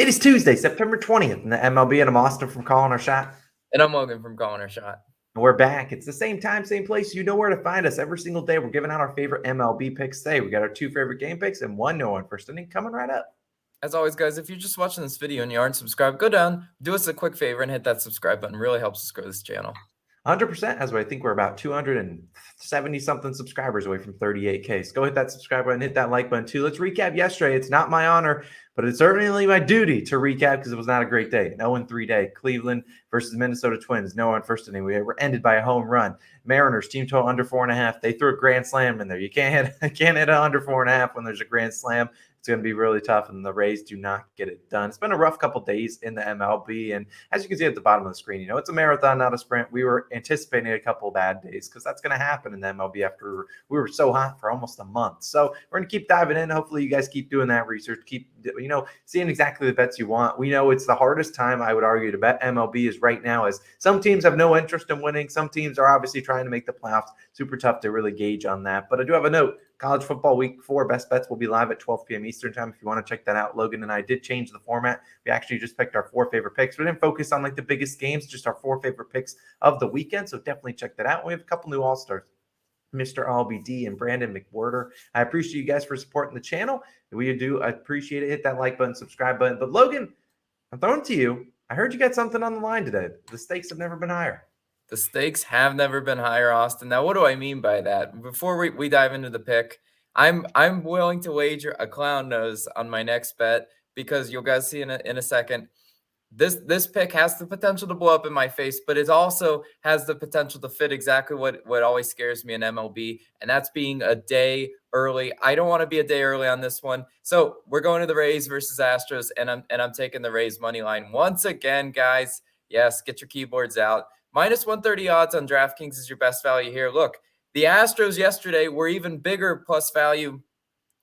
It is Tuesday, September 20th in the MLB, and I'm Austin from Calling Our Shot. And I'm Logan from Calling Our Shot. And we're back. It's the same time, same place. You know where to find us every single day. We're giving out our favorite MLB picks today. We got our 2 favorite game picks and 1 no one first inning coming right up. As always, guys, if you're just watching this video and you aren't subscribed, go down, do us a quick favor and hit that subscribe button. It really helps us grow this channel. 100%, as I think we're about 270 something subscribers away from 38K. So go hit that subscribe button, hit that like button too. Let's recap yesterday. It's not my honor, but it's certainly my duty to recap because it was not a great day. 0-3 day. Cleveland versus Minnesota Twins. No one first inning. We were ended by a home run. Mariners team total under 4.5. They threw a grand slam in there. You can't hit an under 4.5 when there's a grand slam. It's going to be really tough, and the Rays do not get it done. It's been a rough couple days in the MLB, and as you can see at the bottom of the screen, it's a marathon, not a sprint. We were anticipating a couple of bad days because that's going to happen in the MLB after we were so hot for almost a month. So we're going to keep diving in. Hopefully you guys keep doing that research, keep seeing exactly the bets you want. We know it's the hardest time, I would argue, to bet MLB is right now, as some teams have no interest in winning. Some teams are obviously trying to make the playoffs. Super tough to really gauge on that. But I do have a note. College football week 4 best bets will be live at 12 p.m. Eastern time. If you want to check that out, Logan and I did change the format. We actually just picked our 4 favorite picks. We didn't focus on the biggest games, just our 4 favorite picks of the weekend. So definitely check that out. We have a couple new All-Stars, Mr. LBD and Brandon McWhorter. I appreciate you guys for supporting the channel. We do appreciate it. Hit that like button, subscribe button. But Logan, I'm throwing to you. I heard you got something on the line today. The stakes have never been higher. The stakes have never been higher, Austin. Now, what do I mean by that? Before we dive into the pick, I'm willing to wager a clown nose on my next bet because you'll guys see in a second. This pick has the potential to blow up in my face, but it also has the potential to fit exactly what always scares me in MLB, and that's being a day early. I don't want to be a day early on this one. So we're going to the Rays versus Astros, and I'm taking the Rays money line once again, guys. Yes, get your keyboards out. Minus 130 odds on DraftKings is your best value here. Look, the Astros yesterday were even bigger plus value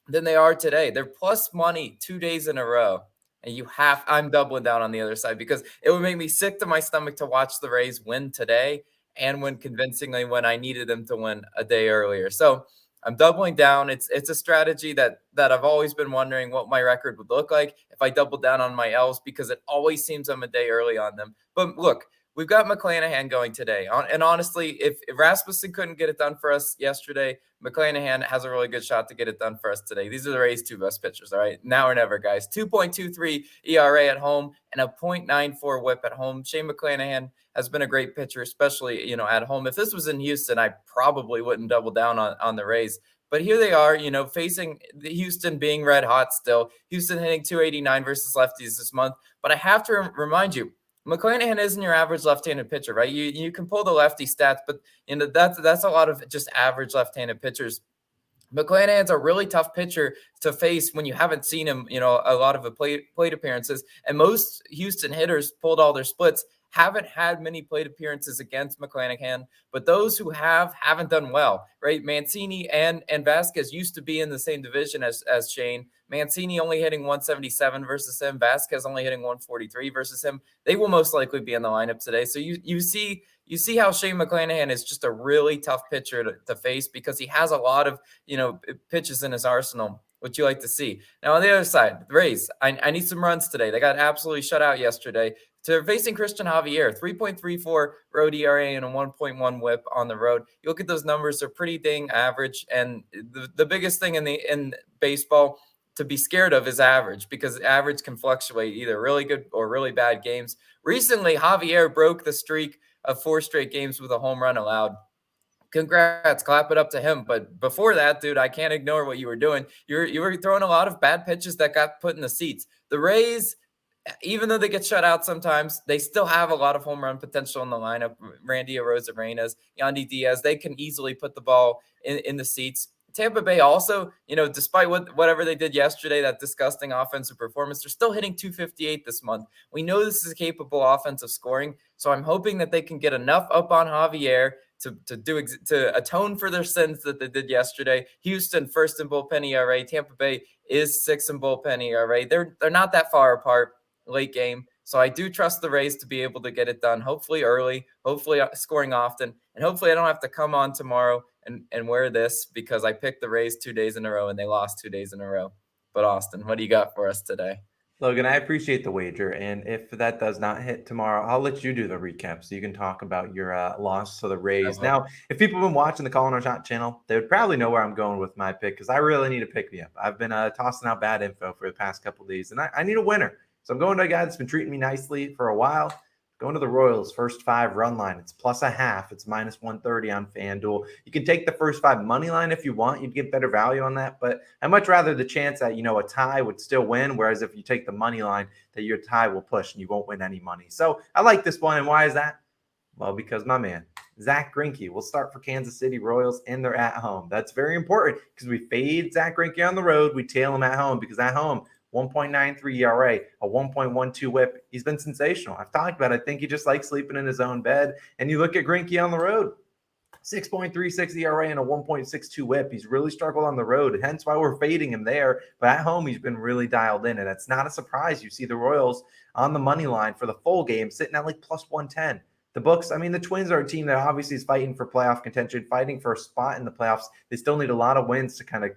than they are today. They're plus money 2 days in a row. And I'm doubling down on the other side because it would make me sick to my stomach to watch the Rays win today and win convincingly when I needed them to win a day earlier. So I'm doubling down. It's a strategy that I've always been wondering what my record would look like if I doubled down on my L's because it always seems I'm a day early on them. But look, we've got McClanahan going today. And honestly, if Rasmussen couldn't get it done for us yesterday, McClanahan has a really good shot to get it done for us today. These are the Rays' 2 best pitchers, all right? Now or never, guys. 2.23 ERA at home and a 0.94 whip at home. Shane McClanahan has been a great pitcher, especially, at home. If this was in Houston, I probably wouldn't double down on the Rays. But here they are, facing the Houston being red hot still. Houston hitting 289 versus lefties this month. But I have to remind you, McClanahan isn't your average left-handed pitcher, right? You can pull the lefty stats, but that's a lot of just average left-handed pitchers. McClanahan's a really tough pitcher to face when you haven't seen him, a lot of the plate appearances. And most Houston hitters pulled all their splits, haven't had many plate appearances against McClanahan, but those who haven't done well, right? Mancini and Vasquez used to be in the same division as Shane. Mancini only hitting 177 versus him. Vasquez only hitting 143 versus him. They will most likely be in the lineup today. So you see how Shane McClanahan is just a really tough pitcher to face because he has a lot of, pitches in his arsenal, which you like to see. Now, on the other side, the Rays, I need some runs today. They got absolutely shut out yesterday. They're facing Christian Javier, 3.34 road ERA and a 1.1 whip on the road. You look at those numbers, they're pretty dang average. And the biggest thing in baseball to be scared of is average, because average can fluctuate either really good or really bad games. Recently, Javier broke the streak of 4 straight games with a home run allowed. Congrats, clap it up to him. But before that, dude, I can't ignore what you were doing. You were throwing a lot of bad pitches that got put in the seats. The Rays, even though they get shut out sometimes, they still have a lot of home run potential in the lineup. Randy Arozarena, Yandy Diaz, they can easily put the ball in the seats. Tampa Bay also, despite whatever they did yesterday, that disgusting offensive performance, they're still hitting 258 this month. We know this is a capable offensive scoring, so I'm hoping that they can get enough up on Javier to atone for their sins that they did yesterday. Houston first in bullpen ERA. Tampa Bay is 6th in bullpen ERA. They're not that far apart late game. So I do trust the Rays to be able to get it done, hopefully early, hopefully scoring often, and hopefully I don't have to come on tomorrow and wear this because I picked the Rays 2 days in a row and they lost 2 days in a row. But Austin, what do you got for us today? Logan, I appreciate the wager, and if that does not hit tomorrow, I'll let you do the recap so you can talk about your loss to the I Rays. will. Now, if people have been watching the Calling Our Shot channel, they would probably know where I'm going with my pick because I really need to pick me up. I've been tossing out bad info for the past couple of days, and I need a winner. So I'm going to a guy that's been treating me nicely for a while. Going to the Royals, first 5 run line. It's plus a half. It's minus 130 on FanDuel. You can take the first 5 money line if you want. You'd get better value on that. But I'd much rather the chance that, a tie would still win. Whereas if you take the money line, that your tie will push and you won't win any money. So I like this one. And why is that? Well, because my man, Zach Greinke will start for Kansas City Royals and they're at home. That's very important because we fade Zach Greinke on the road. We tail him at home because at home, 1.93 ERA, a 1.12 whip. He's been sensational. I've talked about it. I think he just likes sleeping in his own bed. And you look at Greinke on the road, 6.36 ERA and a 1.62 whip. He's really struggled on the road, hence why we're fading him there. But at home, he's been really dialed in, and it's not a surprise. You see the Royals on the money line for the full game sitting at like plus 110. The books, I mean, the Twins are a team that obviously is fighting for playoff contention, fighting for a spot in the playoffs. They still need a lot of wins to kind of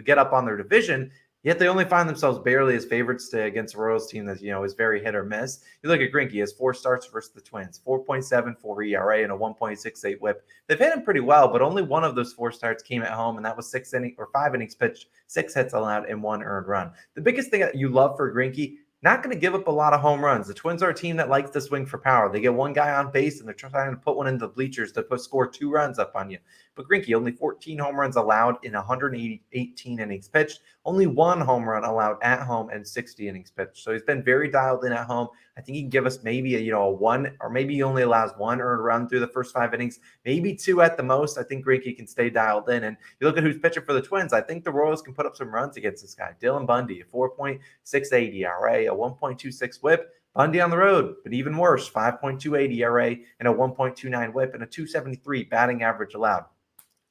get up on their division. Yet they only find themselves barely as favorites against a Royals team that is very hit or miss. You look at Greinke, he has 4 starts versus the Twins, 4.74 ERA and a 1.68 WHIP. They've hit him pretty well, but only one of those 4 starts came at home, and that was 5 innings pitched, 6 hits allowed, and 1 earned run. The biggest thing that you love for Greinke, not going to give up a lot of home runs. The Twins are a team that likes to swing for power. They get one guy on base, and they're trying to put one into the bleachers to score 2 runs up on you. But Greinke, only 14 home runs allowed in 118 innings pitched, only 1 home run allowed at home, and 60 innings pitched. So he's been very dialed in at home. I think he can give us maybe a 1, or maybe he only allows 1 earned run through the first 5 innings, maybe 2 at the most. I think Greinke can stay dialed in. And you look at who's pitching for the Twins, I think the Royals can put up some runs against this guy. Dylan Bundy, a 4.68 ERA, a 1.26 whip. Bundy on the road, but even worse, 5.28 ERA and a 1.29 whip and a 273 batting average allowed.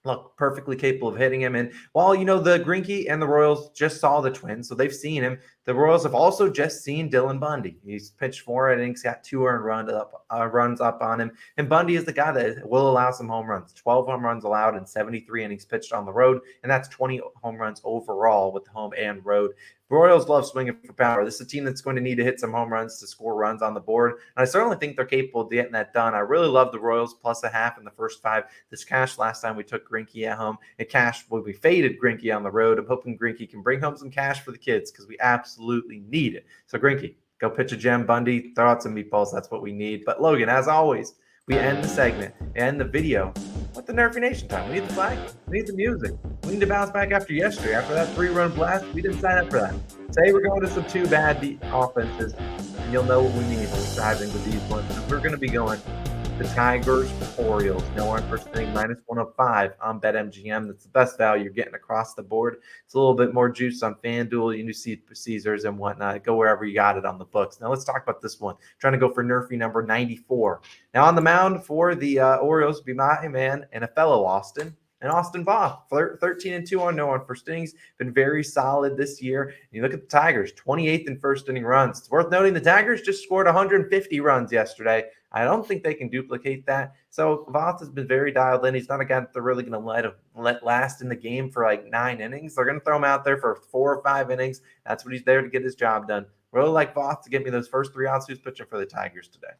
Look, perfectly capable of hitting him. And while, the Greinke and the Royals just saw the Twins, so they've seen him, the Royals have also just seen Dylan Bundy. He's pitched 4 innings, got 2 earned runs up on him. And Bundy is the guy that will allow some home runs. 12 home runs allowed and 73 innings pitched on the road. And that's 20 home runs overall with home and road. Royals love swinging for power. This is a team that's going to need to hit some home runs to score runs on the board. And I certainly think they're capable of getting that done. I really love the Royals plus a half in the first 5. This cashed last time we took Greinke at home. It cashed when we faded Greinke on the road. I'm hoping Greinke can bring home some cash for the kids because we absolutely need it. So Greinke, go pitch a gem. Bundy, throw out some meatballs. That's what we need. But Logan, as always, we end the segment and the video with the Nerfy Nation time. We need the flag. We need the music. We need to bounce back after yesterday. After that 3-run blast, we didn't sign up for that. Say we're going to some 2 bad offenses, and you'll know what we need when diving with these ones. We're going to be going the Tigers, Orioles. No one first inning, minus 105 on BetMGM. That's the best value you're getting across the board. It's a little bit more juice on FanDuel. You see Caesars and whatnot. Go wherever you got it on the books. Now let's talk about this one. Trying to go for Nerfy number 94. Now on the mound for the Orioles, be my man and a fellow Austin. And Austin Voth, 13-2 on no on first innings, been very solid this year. And you look at the Tigers, 28th in first inning runs. It's worth noting the Tigers just scored 150 runs yesterday. I don't think they can duplicate that. So Voth has been very dialed in. He's not a guy that they're really going to let last in the game for like 9 innings. They're going to throw him out there for 4 or 5 innings. That's what he's there to get his job done. Really like Voth to get me those first 3 outs who's pitching for the Tigers today.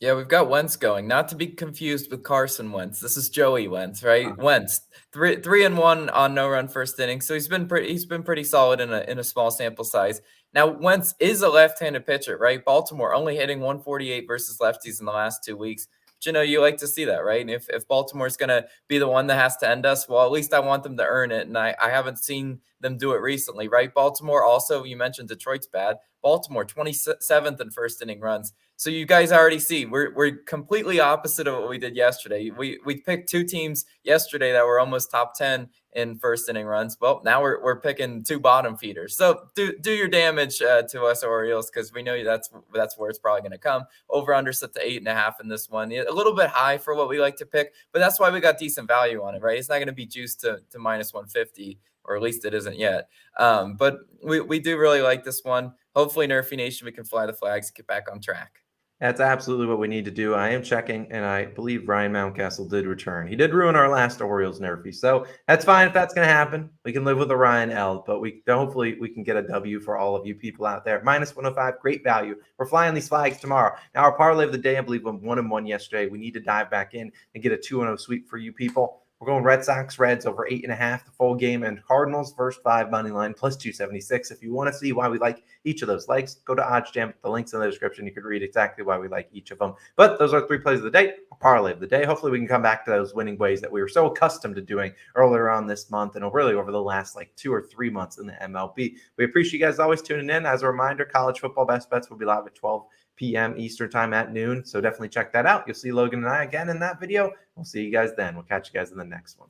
Yeah, we've got Wentz going. Not to be confused with Carson Wentz. This is Joey Wentz, right? Wentz, 3-1 on no run first inning. So he's been pretty solid in a small sample size. Now Wentz is a left-handed pitcher, right? Baltimore only hitting 148 versus lefties in the last 2 weeks. But you like to see that, right? And if Baltimore's going to be the one that has to end us, well, at least I want them to earn it. And I haven't seen them do it recently, right? Baltimore also, you mentioned Detroit's bad. Baltimore, 27th in first inning runs. So you guys already see we're completely opposite of what we did yesterday. We picked 2 teams yesterday that were almost top 10 in first inning runs. Well, now we're picking 2 bottom feeders. So do your damage to us Orioles, because we know that's where it's probably going to come. Over under set to 8.5 in this one. A little bit high for what we like to pick, but that's why we got decent value on it, right? It's not going to be juiced to minus 150. Or at least it isn't yet. But we do really like this one. Hopefully, Nerfy Nation, we can fly the flags and get back on track. That's absolutely what we need to do. I am checking, and I believe Ryan Mountcastle did return. He did ruin our last Orioles nerfy, so that's fine if that's going to happen. We can live with a Ryan L, but hopefully we can get a W for all of you people out there. Minus 105, great value. We're flying these flags tomorrow. Now our parlay of the day, I believe, went 1-1 yesterday. We need to dive back in and get a 2-0 sweep for you people. We're going Red Sox, Reds over 8.5 the full game, and Cardinals first 5 money line plus 276. If you want to see why we like each of those legs, go to OddsJam. The link's in the description. You can read exactly why we like each of them. But those are 3 plays of the day, parlay of the day. Hopefully we can come back to those winning ways that we were so accustomed to doing earlier on this month and really over the last 2 or 3 months in the MLB. We appreciate you guys always tuning in. As a reminder, college football best bets will be live at 12 p.m. Eastern time at noon. So definitely check that out. You'll see Logan and I again in that video. We'll see you guys then. We'll catch you guys in the next one.